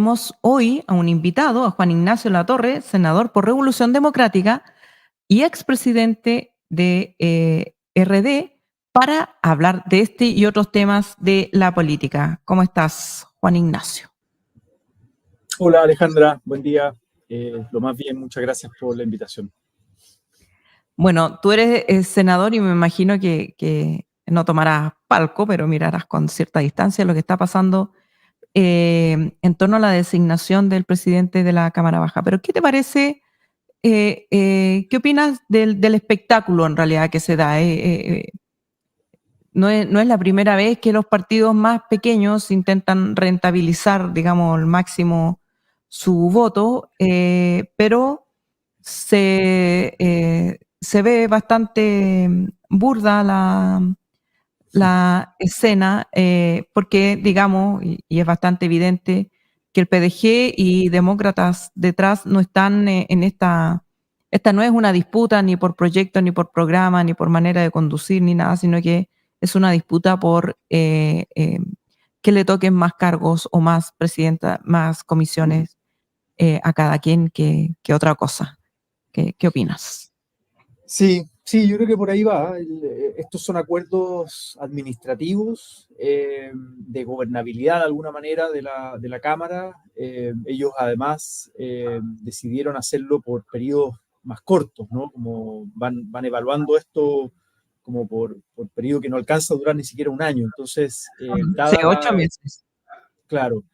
Tenemos hoy a un invitado, a Juan Ignacio Latorre, senador por Revolución Democrática y expresidente de RD, para hablar de este y otros temas de la política. ¿Cómo estás, Juan Ignacio? Hola Alejandra, buen día. Lo más bien, muchas gracias por la invitación. Bueno, tú eres senador y me imagino que no tomarás palco, pero mirarás con cierta distancia lo que está pasando en torno a la designación del presidente de la Cámara Baja. Pero ¿qué te parece? ¿Qué opinas del espectáculo en realidad que se da? No es la primera vez que los partidos más pequeños intentan rentabilizar, digamos, al máximo su voto, pero se ve bastante burda la escena, porque, digamos, y es bastante evidente que el PDG y demócratas detrás no están en esta no es una disputa ni por proyecto, ni por programa, ni por manera de conducir, ni nada, sino que es una disputa por que le toquen más cargos o más presidenta, más comisiones a cada quien que otra cosa. ¿Qué opinas? Sí, yo creo que por ahí va. Estos son acuerdos administrativos de gobernabilidad de alguna manera de la Cámara. Ellos además decidieron hacerlo por periodos más cortos, ¿no? Como van evaluando esto como por periodo que no alcanza a durar ni siquiera un año. Entonces, Sí, 8 meses. claro,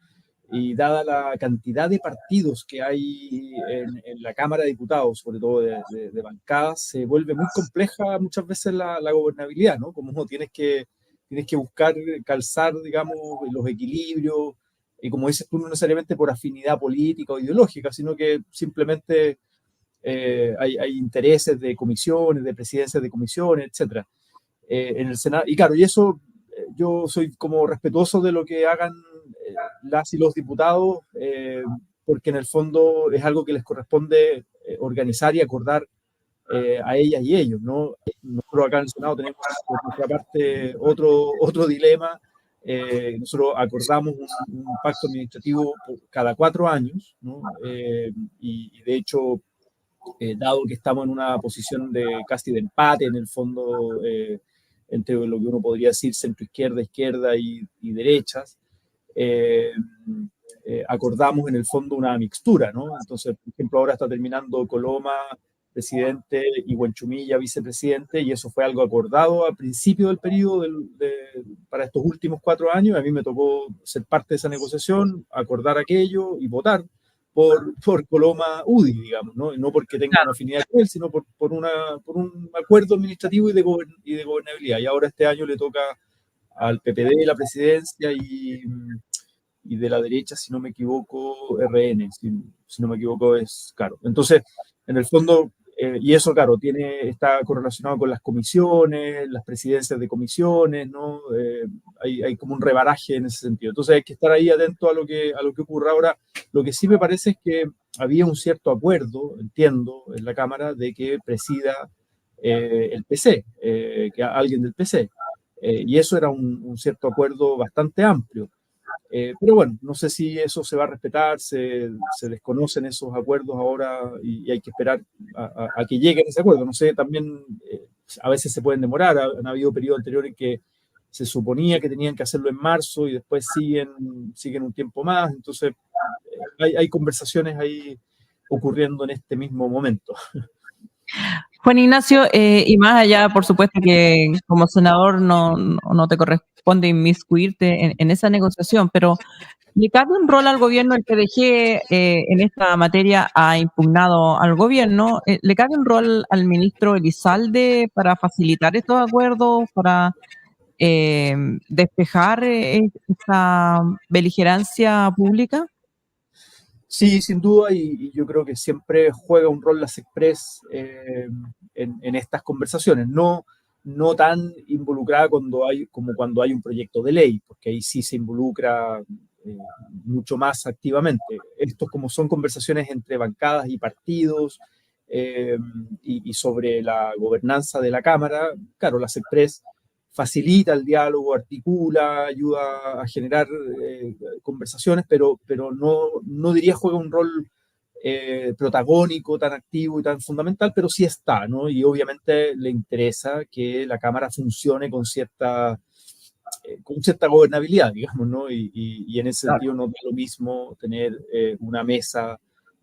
y dada la cantidad de partidos que hay en la Cámara de Diputados, sobre todo de bancadas, se vuelve muy compleja muchas veces la gobernabilidad, ¿no? Como tienes que buscar calzar, digamos, los equilibrios, y como dices tú, no necesariamente por afinidad política o ideológica, sino que simplemente hay intereses de comisiones, de presidencias de comisiones, etcétera, en el Senado. Y claro, y eso yo soy como respetuoso de lo que hagan las y los diputados, porque en el fondo es algo que les corresponde organizar y acordar a ellas y ellos, ¿no? Nosotros acá en el Senado tenemos por nuestra parte otro dilema. Nosotros acordamos un pacto administrativo cada 4 años, ¿no? Y de hecho, dado que estamos en una posición de casi de empate en el fondo, entre lo que uno podría decir centro izquierda, izquierda y derechas, eh, acordamos en el fondo una mixtura, ¿no? Entonces, por ejemplo, ahora está terminando Coloma, presidente, y Huenchumilla, vicepresidente, y eso fue algo acordado al principio del periodo para estos últimos 4 años. A mí me tocó ser parte de esa negociación, acordar aquello y votar por Coloma UDI, digamos, ¿no? Y no porque tenga una afinidad con él, sino por un acuerdo administrativo y de gobernabilidad. Y ahora este año le toca al PPD la presidencia y de la derecha, si no me equivoco, RN, si no me equivoco es claro. Entonces, en el fondo, y eso, claro, está correlacionado con las comisiones, las presidencias de comisiones, ¿no? Hay como un rebaraje en ese sentido. Entonces hay que estar ahí atento a lo que ocurra ahora. Lo que sí me parece es que había un cierto acuerdo, entiendo, en la Cámara, de que presida el PC, que alguien del PC. Y eso era un cierto acuerdo bastante amplio. Pero bueno, no sé si eso se va a respetar, se desconocen esos acuerdos ahora y hay que esperar a que lleguen ese acuerdo. No sé, también a veces se pueden demorar. Han habido periodos anteriores en que se suponía que tenían que hacerlo en marzo y después siguen un tiempo más. Entonces, hay conversaciones ahí ocurriendo en este mismo momento. Juan Ignacio, y más allá, por supuesto que como senador no te corresponde inmiscuirte en esa negociación, pero ¿le cabe un rol al gobierno? El PDG en esta materia ha impugnado al gobierno. ¿Le cabe un rol al ministro Elizalde para facilitar estos acuerdos, para despejar esta beligerancia pública? Sí, sin duda, y yo creo que siempre juega un rol las Express en estas conversaciones, no tan involucrada como cuando hay un proyecto de ley, porque ahí sí se involucra mucho más activamente. Estos como son conversaciones entre bancadas y partidos y sobre la gobernanza de la Cámara, claro, las Express facilita el diálogo, articula, ayuda a generar conversaciones, pero no diría juega un rol protagónico, tan activo y tan fundamental, pero sí está, ¿no? Y obviamente le interesa que la Cámara funcione con cierta gobernabilidad, digamos, ¿no? Y en ese sentido no da lo mismo tener una mesa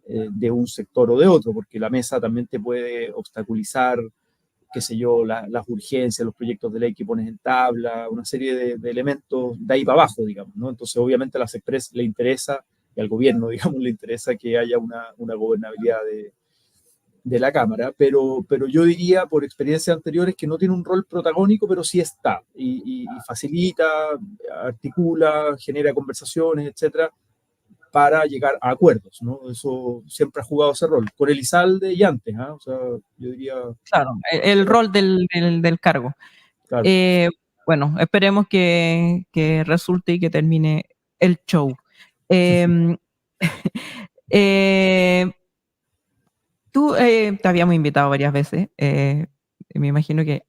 de un sector o de otro, porque la mesa también te puede obstaculizar, qué sé yo, las urgencias, los proyectos de ley que pones en tabla, una serie de elementos de ahí para abajo, digamos, ¿no? Entonces, obviamente a las Express le interesa, y al gobierno, digamos, le interesa que haya una gobernabilidad de la Cámara, pero yo diría por experiencias anteriores que no tiene un rol protagónico, pero sí está, y facilita, articula, genera conversaciones, etcétera, para llegar a acuerdos, ¿no? Eso siempre ha jugado ese rol, con Elizalde y antes, ¿eh? O sea, yo diría... Claro, el rol del cargo. Claro. Bueno, esperemos que resulte y que termine el show. Eh, Tú te habíamos invitado varias veces. Me imagino que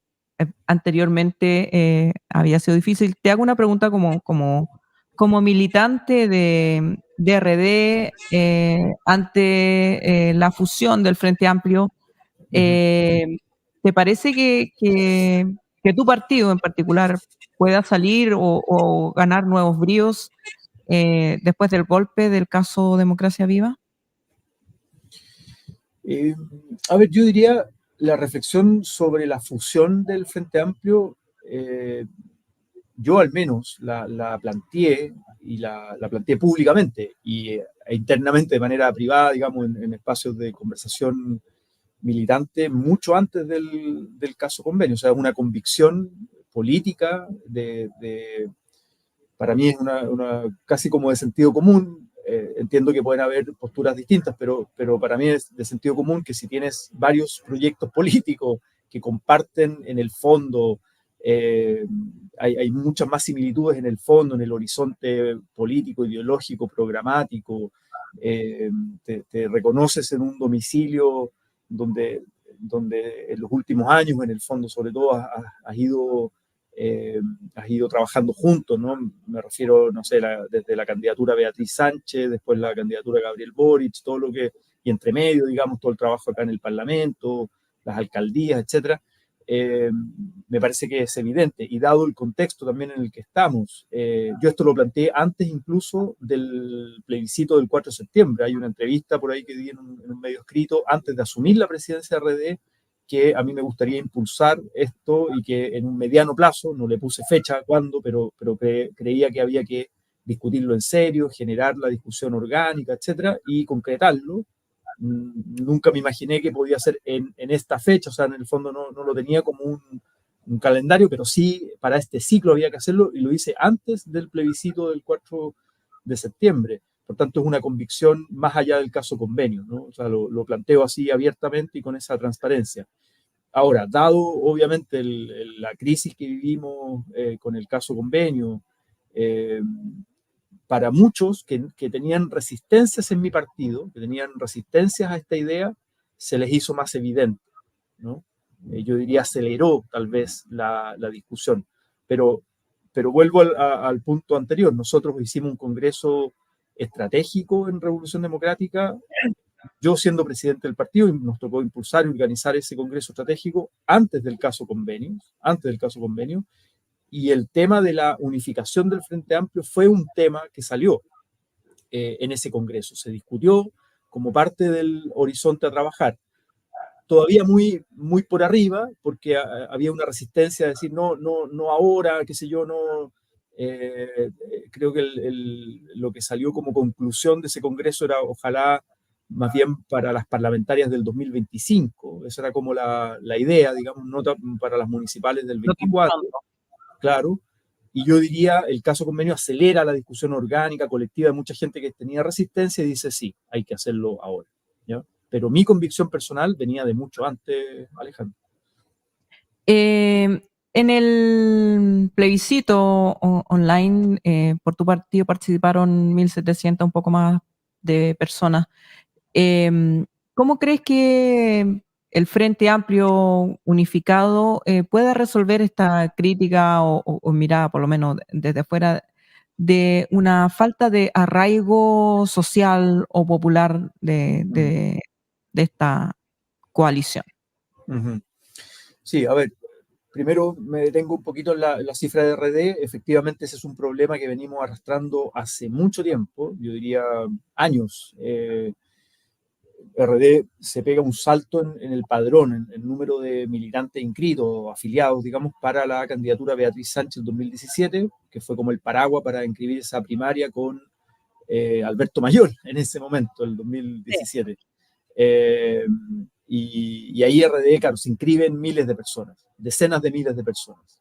anteriormente había sido difícil. Te hago una pregunta como militante de RD ante la fusión del Frente Amplio. ¿Te parece que tu partido en particular pueda salir o ganar nuevos bríos después del golpe del caso Democracia Viva? A ver, yo diría la reflexión sobre la fusión del Frente Amplio, yo al menos la planteé y la planteé públicamente e internamente de manera privada, digamos, en espacios de conversación militante mucho antes del caso Convenio. O sea, es una convicción política para mí es casi como de sentido común. Entiendo que pueden haber posturas distintas, pero para mí es de sentido común que si tienes varios proyectos políticos que comparten en el fondo, hay muchas más similitudes en el fondo, en el horizonte político, ideológico, programático, te reconoces en un domicilio donde en los últimos años, en el fondo, sobre todo, has ido trabajando juntos, ¿no? Me refiero, no sé, desde la candidatura Beatriz Sánchez, después la candidatura Gabriel Boric, todo lo que, y entre medio, digamos, todo el trabajo acá en el Parlamento, las alcaldías, etcétera. Me parece que es evidente, y dado el contexto también en el que estamos, yo esto lo planteé antes incluso del plebiscito del 4 de septiembre. Hay una entrevista por ahí que di en un medio escrito antes de asumir la presidencia de RD, que a mí me gustaría impulsar esto y que en un mediano plazo, no le puse fecha cuándo, pero creía que había que discutirlo en serio, generar la discusión orgánica, etcétera, y concretarlo. Nunca me imaginé que podía ser en esta fecha, o sea, en el fondo no lo tenía como un calendario, pero sí para este ciclo había que hacerlo y lo hice antes del plebiscito del 4 de septiembre. Por tanto, es una convicción más allá del caso Convenio, ¿no? O sea, lo planteo así abiertamente y con esa transparencia. Ahora, dado obviamente la crisis que vivimos con el caso Convenio, para muchos que tenían resistencias en mi partido, que tenían resistencias a esta idea, se les hizo más evidente, ¿no? Yo diría aceleró tal vez la discusión, pero vuelvo al punto anterior. Nosotros hicimos un congreso estratégico en Revolución Democrática, yo siendo presidente del partido, y nos tocó impulsar y organizar ese congreso estratégico antes del caso Convenio, y el tema de la unificación del Frente Amplio fue un tema que salió en ese congreso, se discutió como parte del horizonte a trabajar. Todavía muy por arriba, porque había una resistencia a decir no ahora, qué sé yo, no. Creo que lo que salió como conclusión de ese congreso era ojalá más bien para las parlamentarias del 2025. Esa era como la idea, digamos, no para las municipales del 24, claro. Y yo diría, el caso Convenio acelera la discusión orgánica, colectiva de mucha gente que tenía resistencia y dice, sí, hay que hacerlo ahora, ¿ya? Pero mi convicción personal venía de mucho antes, Alejandro. En el plebiscito online, por tu partido participaron 1.700, un poco más de personas. ¿Cómo crees que el Frente Amplio unificado pueda resolver esta crítica o mirada, por lo menos desde afuera, de una falta de arraigo social o popular de esta coalición. Sí, a ver, primero me detengo un poquito en la cifra de RD. Efectivamente, ese es un problema que venimos arrastrando hace mucho tiempo, yo diría años. RD se pega un salto en el padrón, en el número de militantes inscritos, afiliados, digamos, para la candidatura Beatriz Sánchez 2017, que fue como el paraguas para inscribir esa primaria con Alberto Mayor en ese momento, el 2017. Y ahí RD, claro, se inscriben miles de personas, decenas de miles de personas.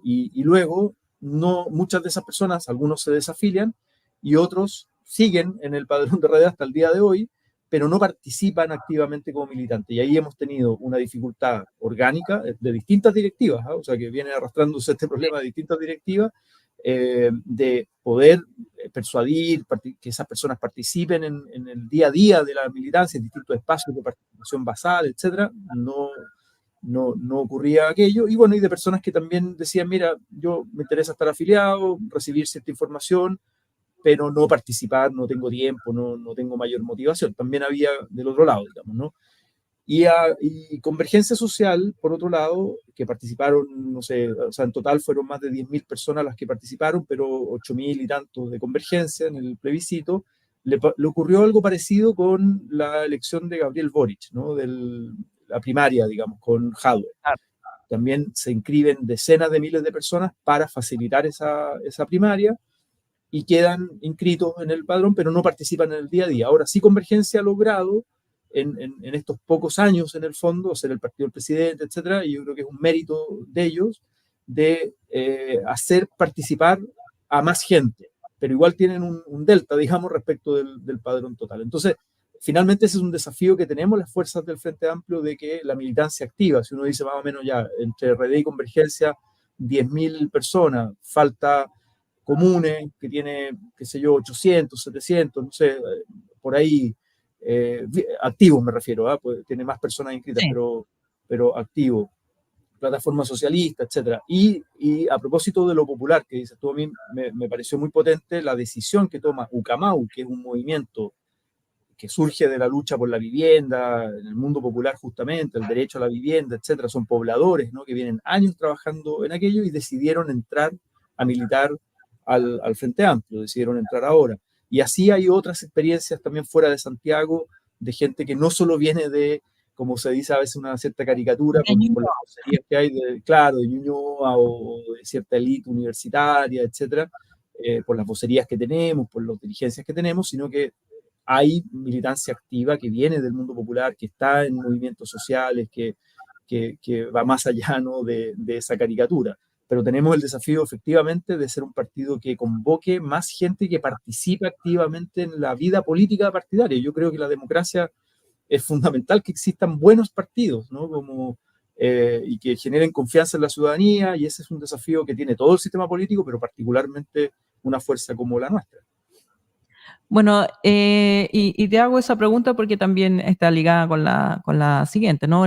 Y luego, muchas de esas personas, algunos se desafilian y otros siguen en el padrón de RD hasta el día de hoy, pero no participan activamente como militantes. Y ahí hemos tenido una dificultad orgánica de distintas directivas, o sea, que viene arrastrándose este problema de distintas directivas, de poder persuadir que esas personas participen en el día a día de la militancia, en distintos espacios de participación basal, etcétera. No ocurría aquello. Y bueno, y de personas que también decían, mira, yo me interesa estar afiliado, recibir cierta información, pero no participar, no tengo tiempo, no tengo mayor motivación. También había del otro lado, digamos, ¿no? Y Convergencia Social, por otro lado, que participaron, no sé, o sea, en total fueron más de 10.000 personas las que participaron, pero 8.000 y tantos de Convergencia en el plebiscito, le ocurrió algo parecido con la elección de Gabriel Boric, ¿no? La primaria, digamos, con Jadwe. También se inscriben decenas de miles de personas para facilitar esa primaria y quedan inscritos en el padrón, pero no participan en el día a día. Ahora sí, Convergencia ha logrado en estos pocos años, en el fondo, ser el partido del presidente, etcétera, y yo creo que es un mérito de ellos de hacer participar a más gente, pero igual tienen un delta, digamos, respecto del padrón total. Entonces, finalmente ese es un desafío que tenemos las fuerzas del Frente Amplio, de que la militancia activa, si uno dice más o menos ya, entre RD y Convergencia, 10.000 personas, falta Comunes, que tiene, qué sé yo, 800, 700, no sé, por ahí, activos me refiero, pues tiene más personas inscritas, Sí. pero activo, plataforma socialista, etcétera. Y a propósito de lo popular que dices tú, a mí me pareció muy potente la decisión que toma Ucamau, que es un movimiento que surge de la lucha por la vivienda, en el mundo popular justamente, el derecho a la vivienda, etcétera. Son pobladores, ¿no?, que vienen años trabajando en aquello y decidieron entrar a militar al Frente Amplio, decidieron entrar ahora. Y así hay otras experiencias también fuera de Santiago, de gente que no solo viene de, como se dice a veces, una cierta caricatura por las vocerías que hay, claro, de Ñuñoa o de cierta élite universitaria, etcétera, por las vocerías que tenemos, por las dirigencias que tenemos, sino que hay militancia activa que viene del mundo popular, que está en movimientos sociales, que va más allá, ¿no?, de esa caricatura. Pero tenemos el desafío efectivamente de ser un partido que convoque más gente que participe activamente en la vida política partidaria. Yo creo que la democracia es fundamental, que existan buenos partidos, ¿no?, y que generen confianza en la ciudadanía, y ese es un desafío que tiene todo el sistema político, pero particularmente una fuerza como la nuestra. Bueno, y te hago esa pregunta porque también está ligada con la siguiente, ¿no?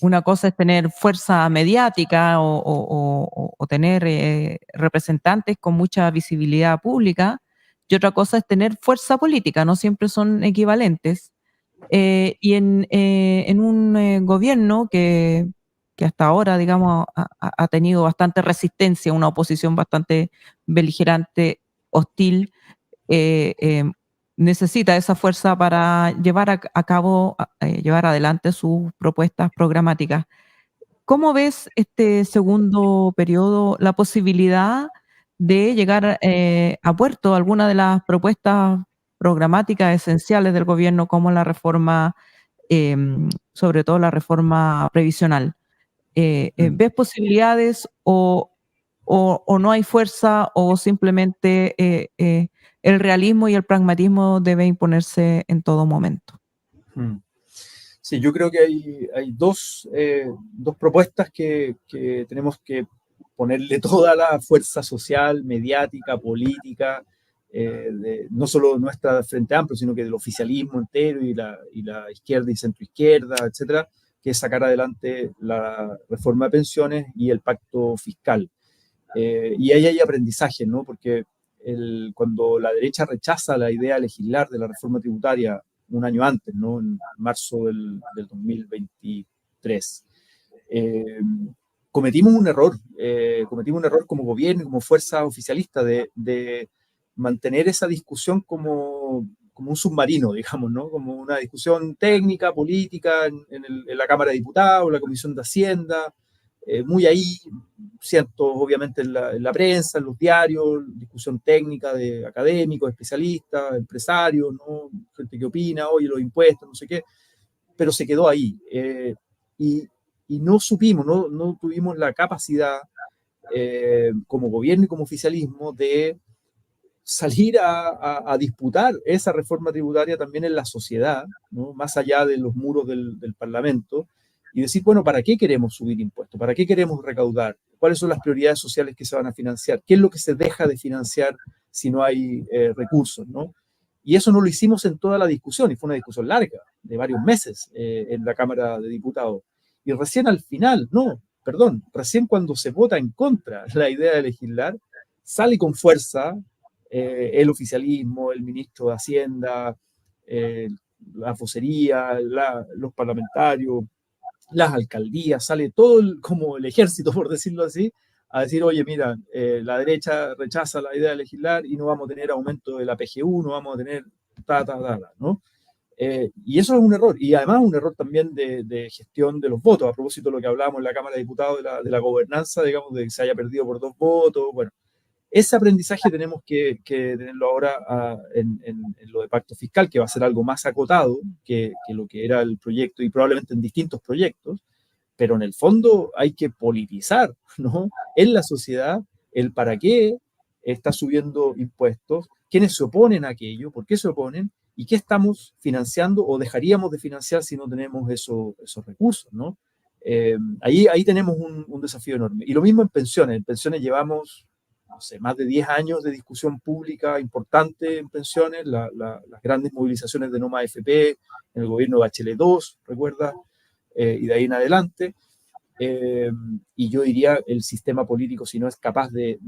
Una cosa es tener fuerza mediática o tener representantes con mucha visibilidad pública, y otra cosa es tener fuerza política, no siempre son equivalentes. Y en un gobierno que hasta ahora, digamos, ha tenido bastante resistencia, una oposición bastante beligerante, hostil, eh, eh, necesita esa fuerza para llevar a cabo, llevar adelante sus propuestas programáticas. ¿Cómo ves este segundo periodo, la posibilidad de llegar a puerto alguna de las propuestas programáticas esenciales del gobierno, como la reforma, sobre todo la reforma previsional? ¿Ves posibilidades o no hay fuerza, o simplemente el realismo y el pragmatismo debe imponerse en todo momento? Sí, yo creo que hay dos propuestas que tenemos que ponerle toda la fuerza social, mediática, política, no solo nuestra Frente Amplio, sino que del oficialismo entero y la izquierda y centroizquierda, etcétera, que es sacar adelante la reforma de pensiones y el pacto fiscal. Y ahí hay aprendizaje, ¿no? Porque cuando la derecha rechaza la idea de legislar de la reforma tributaria un año antes, ¿no? En marzo del 2023, cometimos un error como gobierno y como fuerza oficialista de mantener esa discusión como un submarino, digamos, ¿no? Como una discusión técnica, política, en la Cámara de Diputados, en la Comisión de Hacienda, muy ahí, siento obviamente en la prensa, en los diarios, discusión técnica de académicos, especialistas, empresarios, ¿no? Gente que opina, oye, los impuestos, no sé qué, pero se quedó ahí. Y, y no supimos, no tuvimos la capacidad como gobierno y como oficialismo de salir a disputar esa reforma tributaria también en la sociedad, ¿no? Más allá de los muros del Parlamento, y decir, bueno, ¿para qué queremos subir impuestos? ¿Para qué queremos recaudar? ¿Cuáles son las prioridades sociales que se van a financiar? ¿Qué es lo que se deja de financiar si no hay recursos, ¿no? Y eso no lo hicimos en toda la discusión, y fue una discusión larga, de varios meses en la Cámara de Diputados. Y recién al final, recién cuando se vota en contra la idea de legislar, sale con fuerza el oficialismo, el ministro de Hacienda, la vocería, los parlamentarios, las alcaldías, sale todo como el ejército, por decirlo así, a decir, oye, mira, la derecha rechaza la idea de legislar y no vamos a tener aumento de la PGU, no vamos a tener ¿no? Y eso es un error, y además un error también de gestión de los votos, a propósito de lo que hablábamos en la Cámara de Diputados de la gobernanza, digamos, de que se haya perdido por 2 votos, bueno, ese aprendizaje tenemos que tenerlo ahora en lo de pacto fiscal, que va a ser algo más acotado que lo que era el proyecto y probablemente en distintos proyectos, pero en el fondo hay que politizar, ¿no? En la sociedad el para qué está subiendo impuestos, quiénes se oponen a aquello, por qué se oponen y qué estamos financiando o dejaríamos de financiar si no tenemos esos recursos, ¿no? Ahí tenemos un desafío enorme. Y lo mismo en pensiones. En pensiones llevamos, no sé, más de 10 años de discusión pública importante en pensiones, las grandes movilizaciones de No Más AFP, en el gobierno de Bachelet 2, recuerda, y de ahí en adelante. Y yo diría, el sistema político, si no es capaz de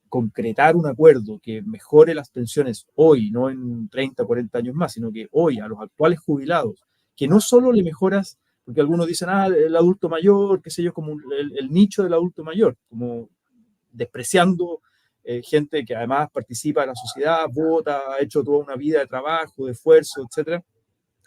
concretar un acuerdo que mejore las pensiones hoy, no en 30 o 40 años más, sino que hoy a los actuales jubilados, que no solo le mejoras, porque algunos dicen, el adulto mayor, qué sé yo, como el nicho del adulto mayor, como despreciando gente que además participa en la sociedad, vota, ha hecho toda una vida de trabajo, de esfuerzo, etcétera,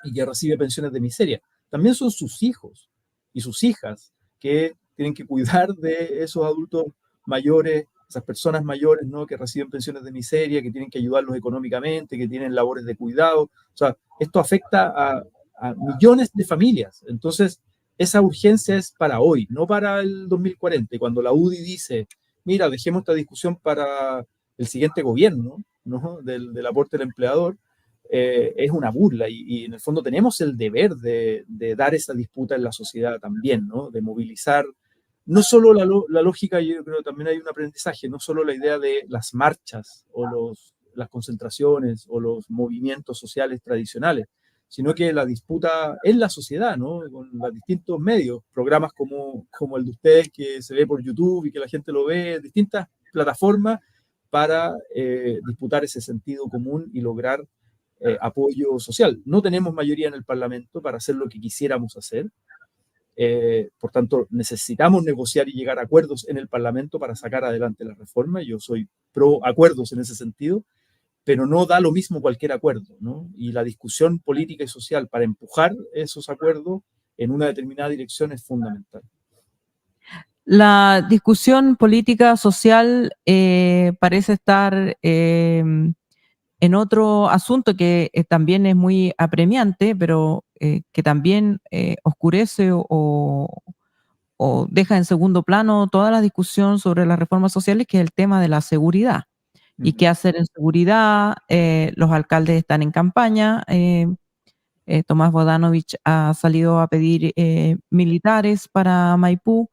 y que recibe pensiones de miseria. También son sus hijos y sus hijas que tienen que cuidar de esos adultos mayores, esas personas mayores, ¿no? Que reciben pensiones de miseria, que tienen que ayudarlos económicamente, que tienen labores de cuidado. O sea, esto afecta a millones de familias. Entonces, esa urgencia es para hoy, no para el 2040. Y cuando la UDI dice, mira, dejemos esta discusión para el siguiente gobierno, ¿no? del aporte del empleador, es una burla y en el fondo tenemos el deber de dar esa disputa en la sociedad también, ¿no? De movilizar no solo la lógica, yo creo que también hay un aprendizaje, no solo la idea de las marchas o las concentraciones o los movimientos sociales tradicionales, sino que la disputa en la sociedad, ¿no? Con los distintos medios, programas como el de ustedes que se ve por YouTube y que la gente lo ve, distintas plataformas para disputar ese sentido común y lograr apoyo social. No tenemos mayoría en el Parlamento para hacer lo que quisiéramos hacer. Por tanto, necesitamos negociar y llegar a acuerdos en el Parlamento para sacar adelante la reforma. Yo soy pro acuerdos en ese sentido, pero no da lo mismo cualquier acuerdo, ¿no? Y la discusión política y social para empujar esos acuerdos en una determinada dirección es fundamental. La discusión política social parece estar en otro asunto que también es muy apremiante, pero que también oscurece o deja en segundo plano toda la discusión sobre las reformas sociales, que es el tema de la seguridad. ¿Y qué hacer en seguridad? Los alcaldes están en campaña. Tomás Bodanovich ha salido a pedir militares para Maipú.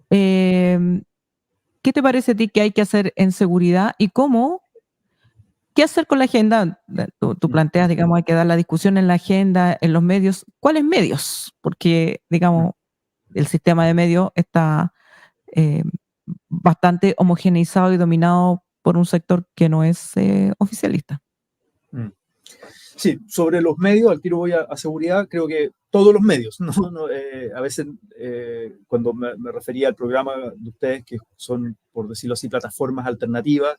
¿Qué te parece a ti que hay que hacer en seguridad y cómo ¿qué hacer con la agenda? Tú planteas, digamos, hay que dar la discusión en la agenda, en los medios. ¿Cuáles medios? Porque, digamos, el sistema de medios está eh, bastante homogeneizado y dominado por un sector que no es oficialista. Sí, sobre los medios, al tiro voy a seguridad, creo que todos los medios, ¿no? A veces cuando me refería al programa de ustedes, que son, por decirlo así, plataformas alternativas,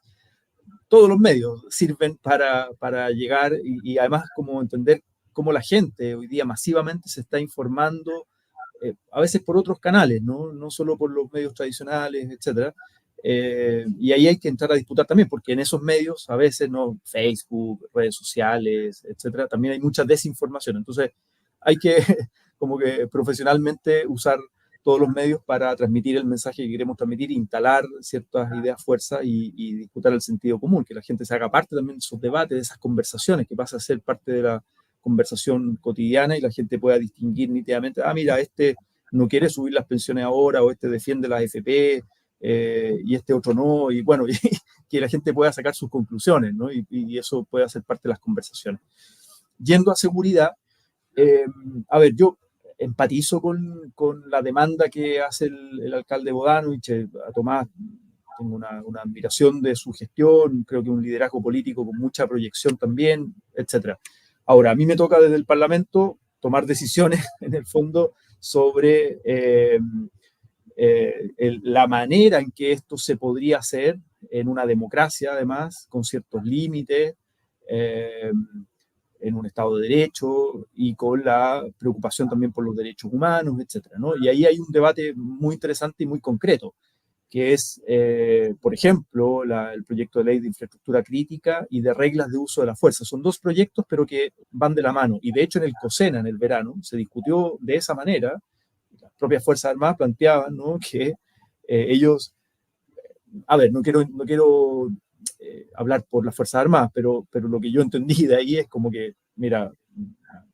todos los medios sirven para llegar y además como entender cómo la gente hoy día masivamente se está informando, a veces por otros canales, no solo por los medios tradicionales, etcétera. Y ahí hay que entrar a disputar también, porque en esos medios, a veces, ¿no? Facebook, redes sociales, etcétera, también hay mucha desinformación. Entonces, hay que, como que profesionalmente, usar todos los medios para transmitir el mensaje que queremos transmitir, instalar ciertas ideas fuerza y disputar el sentido común, que la gente se haga parte también de esos debates, de esas conversaciones, que pasa a ser parte de la conversación cotidiana y la gente pueda distinguir nítidamente, mira, este no quiere subir las pensiones ahora, o este defiende las AFP, y este otro no, y bueno, y que la gente pueda sacar sus conclusiones, ¿no? Y eso puede ser parte de las conversaciones. Yendo a seguridad, a ver, yo empatizo con la demanda que hace el alcalde Bodanovich, a Tomás, tengo una admiración de su gestión, creo que un liderazgo político con mucha proyección también, etcétera. Ahora, a mí me toca desde el Parlamento tomar decisiones, en el fondo, sobre la manera en que esto se podría hacer en una democracia, además, con ciertos límites, en un Estado de Derecho y con la preocupación también por los derechos humanos, etcétera, ¿no? Y ahí hay un debate muy interesante y muy concreto, que es, por ejemplo, el proyecto de ley de infraestructura crítica y de reglas de uso de la fuerza. Son dos proyectos, pero que van de la mano. Y de hecho, en el COSENA, en el verano, se discutió de esa manera. Las propias Fuerzas Armadas planteaban, ¿no?, que ellos, a ver, no quiero hablar por las Fuerzas Armadas, pero lo que yo entendí de ahí es como que, mira,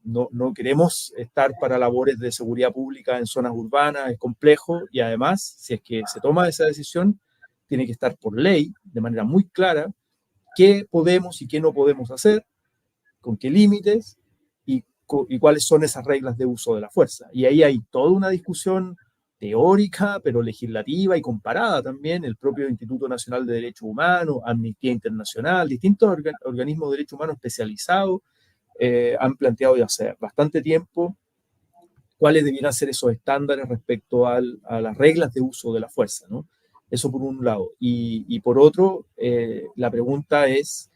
no queremos estar para labores de seguridad pública en zonas urbanas, es complejo, y además, si es que se toma esa decisión, tiene que estar por ley, de manera muy clara, qué podemos y qué no podemos hacer, con qué límites y cuáles son esas reglas de uso de la fuerza. Y ahí hay toda una discusión teórica, pero legislativa y comparada también, el propio Instituto Nacional de Derechos Humanos, Amnistía Internacional, distintos organismos de derechos humanos especializados, han planteado ya hace bastante tiempo cuáles debieran ser esos estándares respecto a las reglas de uso de la fuerza, ¿no? Eso por un lado. Y por otro, la pregunta es,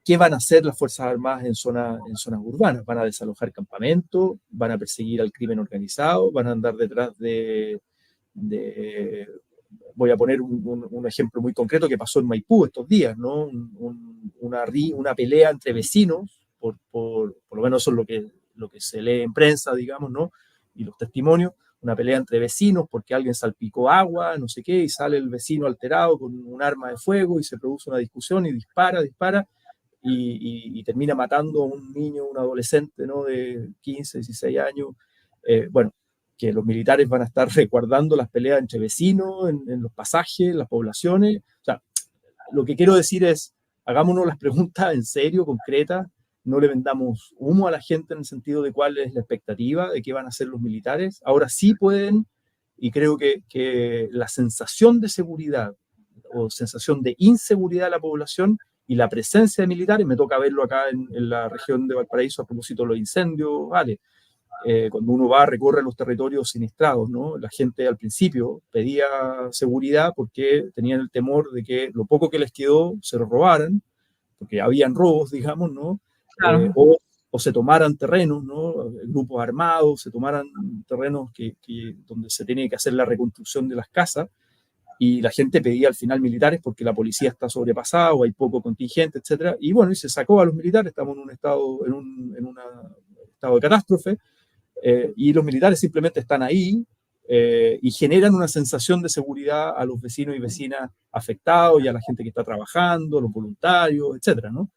¿qué van a hacer las Fuerzas Armadas en zonas urbanas? ¿Van a desalojar campamentos? ¿Van a perseguir al crimen organizado? ¿Van a andar detrás voy a poner un ejemplo muy concreto que pasó en Maipú estos días, ¿no? Una pelea entre vecinos, por lo menos eso es lo que se lee en prensa, digamos, ¿no? Y los testimonios, una pelea entre vecinos porque alguien salpicó agua, no sé qué, y sale el vecino alterado con un arma de fuego y se produce una discusión y dispara, y termina matando a un niño, un adolescente, ¿no?, de 15, 16 años. Bueno, que los militares van a estar resguardando las peleas entre vecinos, en los pasajes, en las poblaciones. O sea, lo que quiero decir es, hagámonos las preguntas en serio, concretas, no le vendamos humo a la gente en el sentido de cuál es la expectativa, de qué van a hacer los militares. Ahora sí pueden, y creo que la sensación de seguridad o sensación de inseguridad de la población y la presencia de militares, me toca verlo acá en la región de Valparaíso a propósito de los incendios, vale. Cuando uno va, recorre los territorios sinistrados, ¿no? La gente al principio pedía seguridad porque tenían el temor de que lo poco que les quedó se lo robaran, porque habían robos, digamos, ¿no? Claro. O se tomaran terrenos, ¿no? Grupos armados, se tomaran terrenos donde se tiene que hacer la reconstrucción de las casas, y la gente pedía al final militares porque la policía está sobrepasada o hay poco contingente, etcétera. Y bueno, y se sacó a los militares, estamos en un estado, en un estado de catástrofe, y los militares simplemente están ahí, y generan una sensación de seguridad a los vecinos y vecinas afectados y a la gente que está trabajando, los voluntarios, etcétera, ¿no?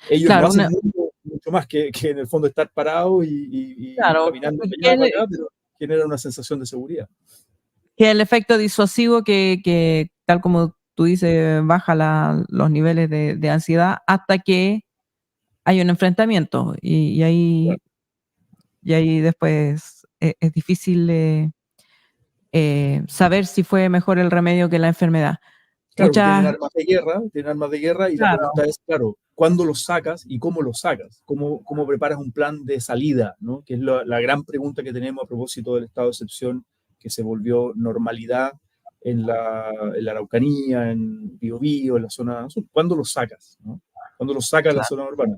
Ellos no Claro, hacen mucho más que en el fondo estar parados y claro, caminando para allá, para acá, pero generan una sensación de seguridad. que el efecto disuasivo que tal como tú dices, baja los niveles de ansiedad hasta que hay un enfrentamiento Claro, y ahí después es difícil saber si fue mejor el remedio que la enfermedad. claro, Muchas, tienen armas de guerra y la claro, pregunta es, claro, ¿cuándo los sacas y cómo los sacas? ¿Cómo preparas un plan de salida? ¿No? Que es la gran pregunta que tenemos a propósito del estado de excepción que se volvió normalidad en la Araucanía, en Biobío, en la zona sur. ¿Cuándo los sacas? ¿No? ¿Cuándo los sacas de la claro. zona urbana?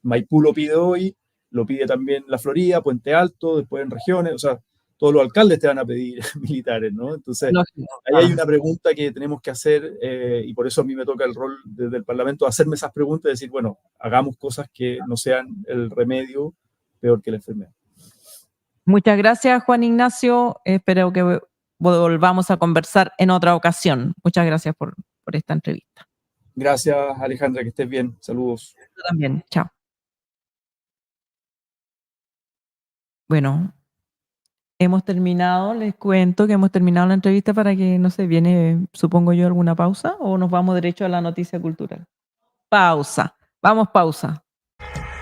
Maipú lo pide hoy, lo pide también La Florida, Puente Alto, después en regiones, o sea, todos los alcaldes te van a pedir militares, ¿no? Entonces, Lógico, ahí hay claro. una pregunta que tenemos que hacer y por eso a mí me toca el rol desde el Parlamento, hacerme esas preguntas y decir, bueno, hagamos cosas que no sean el remedio peor que la enfermedad. Muchas gracias, Juan Ignacio. Espero que volvamos a conversar en otra ocasión. Muchas gracias por esta entrevista. Gracias, Alejandra, que estés bien. Saludos. Tú también. Chao. Bueno, hemos terminado. Les cuento que hemos terminado la entrevista para que, no sé, viene, supongo yo, alguna pausa o nos vamos derecho a la noticia cultural. Pausa. Vamos, pausa.